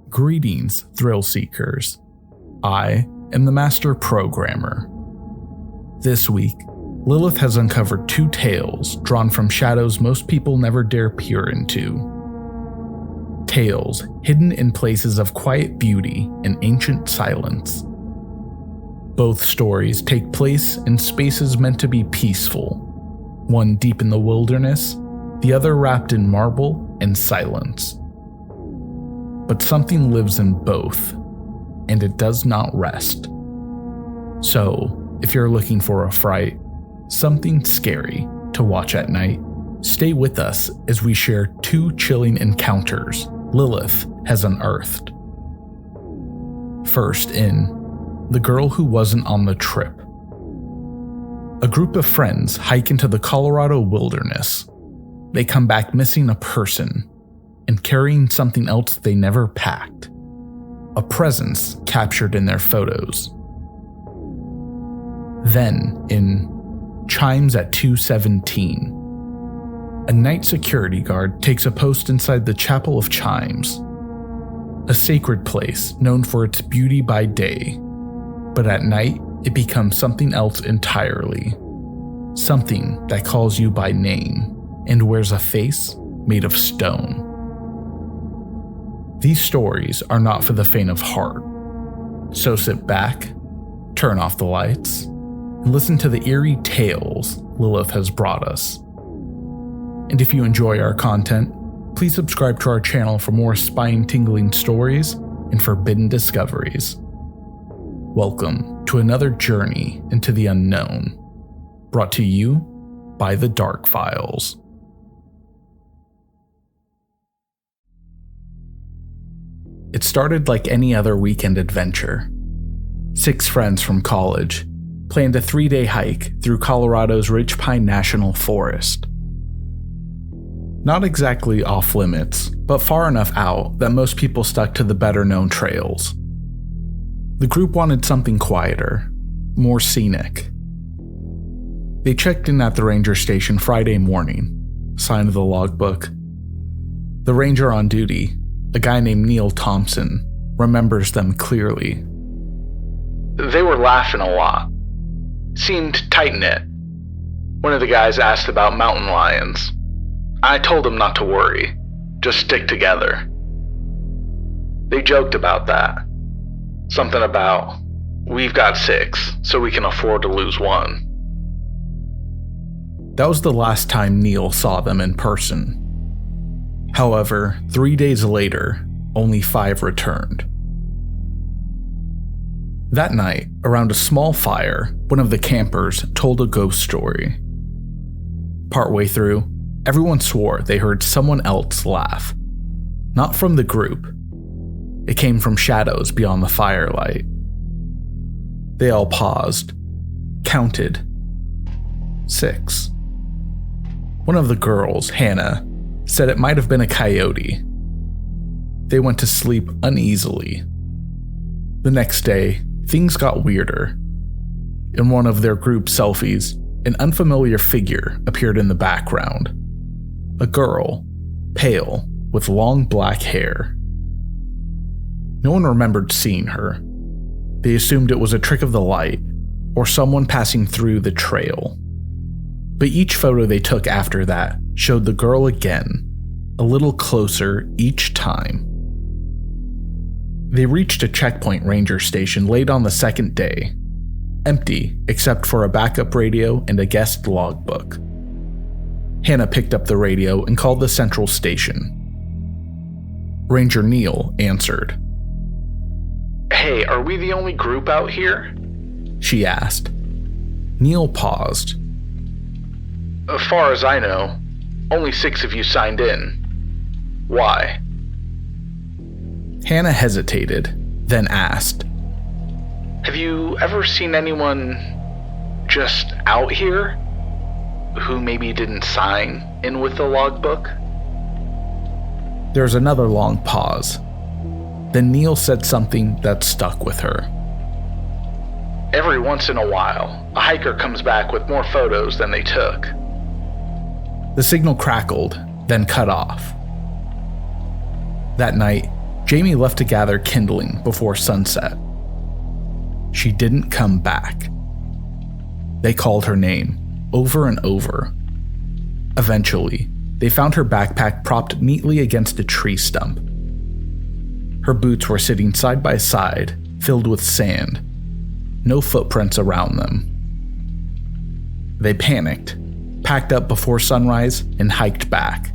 Greetings, thrill seekers. I am the Master Programmer. This week, Lilith has uncovered 2 tales drawn from shadows most people never dare peer into. Tales hidden in places of quiet beauty and ancient silence. Both stories take place in spaces meant to be peaceful, one deep in the wilderness, the other wrapped in marble and silence. But something lives in both, and it does not rest. So, if you're looking for a fright, something scary to watch at night, stay with us as we share 2 chilling encounters Lilith has unearthed. First in The Girl Who Wasn't on the Trip. A group of friends hike into the Colorado wilderness. They come back missing a person and carrying something else they never packed. A presence captured in their photos. Then, in Chimes at 2:17, a night security guard takes a post inside the Chapel of Chimes, a sacred place known for its beauty by day, but at night it becomes something else entirely. Something that calls you by name and wears a face made of stone. These stories are not for the faint of heart, so sit back, turn off the lights, and listen to the eerie tales Lilith has brought us. And if you enjoy our content, please subscribe to our channel for more spine-tingling stories and forbidden discoveries. Welcome to another journey into the unknown, brought to you by the Dark Files. It started like any other weekend adventure. 6 friends from college planned a 3-day hike through Colorado's Rich Pine National Forest. Not exactly off limits, but far enough out that most people stuck to the better-known trails. The group wanted something quieter, more scenic. They checked in at the ranger station Friday morning, signed the logbook. The ranger on duty, a guy named Neil Thompson, remembers them clearly. They were laughing a lot. Seemed tight-knit. One of the guys asked about mountain lions. I told him not to worry, just stick together. They joked about that. Something about, we've got 6, so we can afford to lose 1. That was the last time Neil saw them in person. However, 3 days later, only 5 returned. That night, around a small fire, one of the campers told a ghost story. Partway through, everyone swore they heard someone else laugh. Not from the group. It came from shadows beyond the firelight. They all paused, counted. 6. One of the girls, Hannah, said it might have been a coyote. They went to sleep uneasily. The next day, things got weirder. In one of their group selfies, an unfamiliar figure appeared in the background. A girl, pale, with long black hair. No one remembered seeing her. They assumed it was a trick of the light, or someone passing through the trail. But each photo they took after that showed the girl again, a little closer each time. They reached a checkpoint ranger station late on the 2nd day, empty except for a backup radio and a guest logbook. Hannah picked up the radio and called the central station. Ranger Neil answered. Hey, are we the only group out here? She asked. Neil paused. As far as I know, only 6 of you signed in. Why? Hannah hesitated, then asked. Have you ever seen anyone just out here who maybe didn't sign in with the logbook? There was another long pause. Then Neil said something that stuck with her. Every once in a while, a hiker comes back with more photos than they took. The signal crackled, then cut off. That night, Jamie left to gather kindling before sunset. She didn't come back. They called her name over and over. Eventually, they found her backpack propped neatly against a tree stump. Her boots were sitting side by side, filled with sand. No footprints around them. They panicked, packed up before sunrise, and hiked back.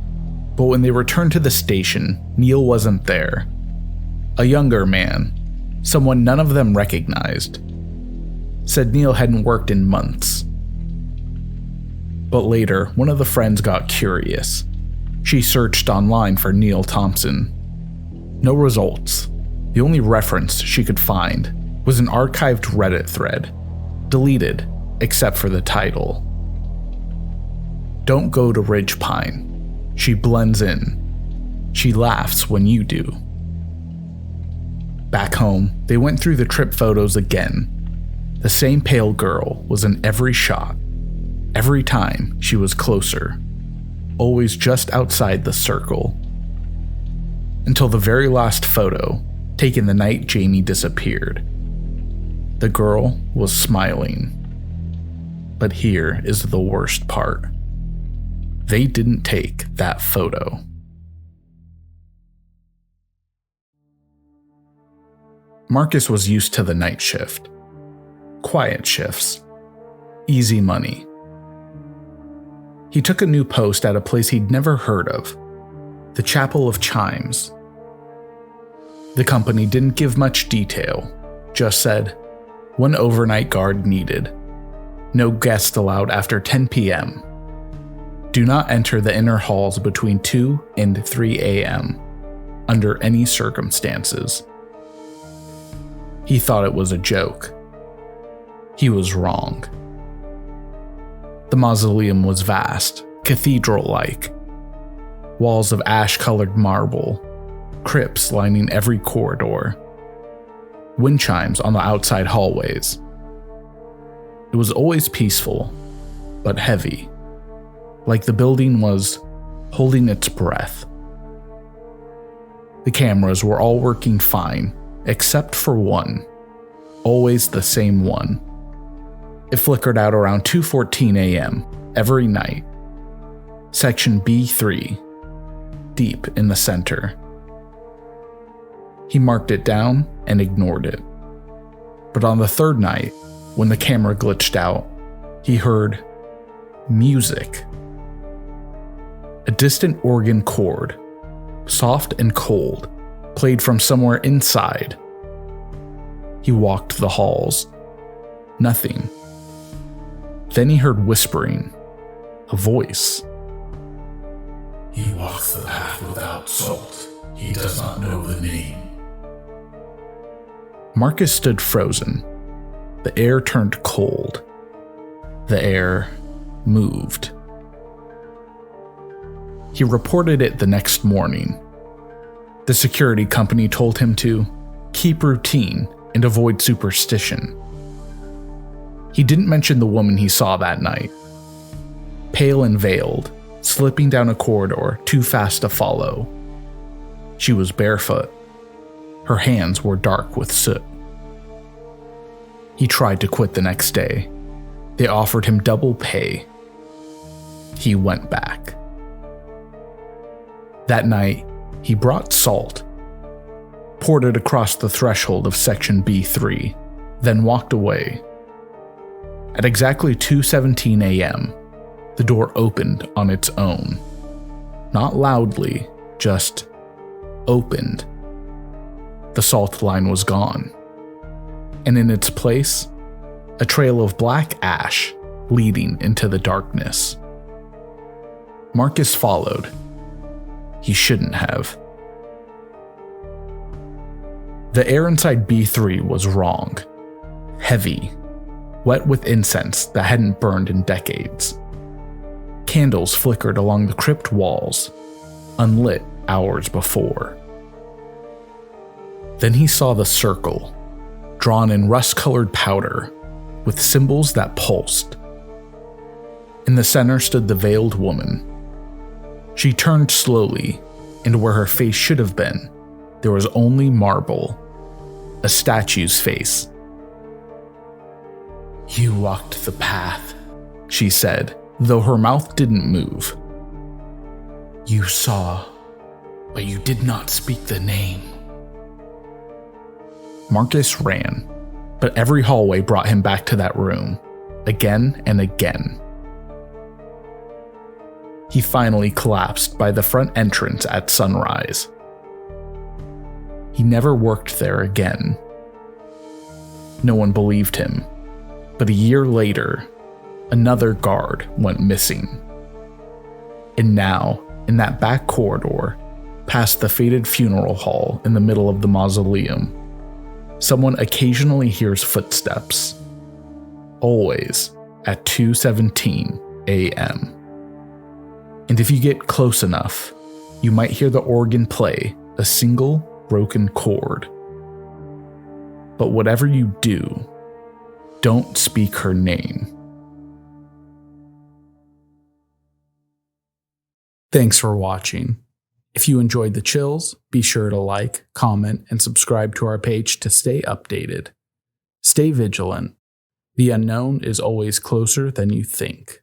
But when they returned to the station, Neil wasn't there. A younger man, someone none of them recognized, said Neil hadn't worked in months. But later, one of the friends got curious. She searched online for Neil Thompson. No results. The only reference she could find was an archived Reddit thread, deleted except for the title. Don't go to Ridge Pine. She blends in. She laughs when you do. Back home, they went through the trip photos again. The same pale girl was in every shot. Every time she was closer. Always just outside the circle. Until the very last photo, taken the night Jamie disappeared. The girl was smiling. But here is the worst part. They didn't take that photo. Marcus was used to the night shift. Quiet shifts. Easy money. He took a new post at a place he'd never heard of, the Chapel of Chimes. The company didn't give much detail, just said, one overnight guard needed. No guests allowed after 10 p.m. Do not enter the inner halls between 2 and 3 a.m. under any circumstances. He thought it was a joke. He was wrong. The mausoleum was vast, cathedral-like. Walls of ash-colored marble, crypts lining every corridor. Wind chimes on the outside hallways. It was always peaceful, but heavy, like the building was holding its breath. The cameras were all working fine, except for one, always the same one. It flickered out around 2:14 a.m. every night. Section B3, deep in the center. He marked it down and ignored it. But on the third night, when the camera glitched out, he heard music. A distant organ chord, soft and cold, played from somewhere inside. He walked the halls. Nothing. Then he heard whispering, a voice. He walks the path without salt. He does not know the name. Marcus stood frozen. The air turned cold. The air moved. He reported it the next morning. The security company told him to keep routine and avoid superstition. He didn't mention the woman he saw that night. Pale and veiled, slipping down a corridor too fast to follow. She was barefoot. Her hands were dark with soot. He tried to quit the next day. They offered him double pay. He went back. That night, he brought salt, poured it across the threshold of Section B3, then walked away. At exactly 2:17 a.m., the door opened on its own. Not loudly, just opened. The salt line was gone, and in its place, a trail of black ash leading into the darkness. Marcus followed. He shouldn't have. The air inside B3 was wrong. Heavy, wet with incense that hadn't burned in decades. Candles flickered along the crypt walls, unlit hours before. Then he saw the circle, drawn in rust-colored powder, with symbols that pulsed. In the center stood the veiled woman. She turned slowly, and where her face should have been, there was only marble, a statue's face. "You walked the path," she said, though her mouth didn't move. "You saw, but you did not speak the name." Marcus ran, but every hallway brought him back to that room, again and again. He finally collapsed by the front entrance at sunrise. He never worked there again. No one believed him, but a year later, another guard went missing. And now, in that back corridor, past the faded funeral hall in the middle of the mausoleum, someone occasionally hears footsteps, always at 2:17 a.m. And if you get close enough, you might hear the organ play a single broken chord. But whatever you do, don't speak her name. Thanks for watching. If you enjoyed the chills, be sure to like, comment, and subscribe to our page to stay updated. Stay vigilant. The unknown is always closer than you think.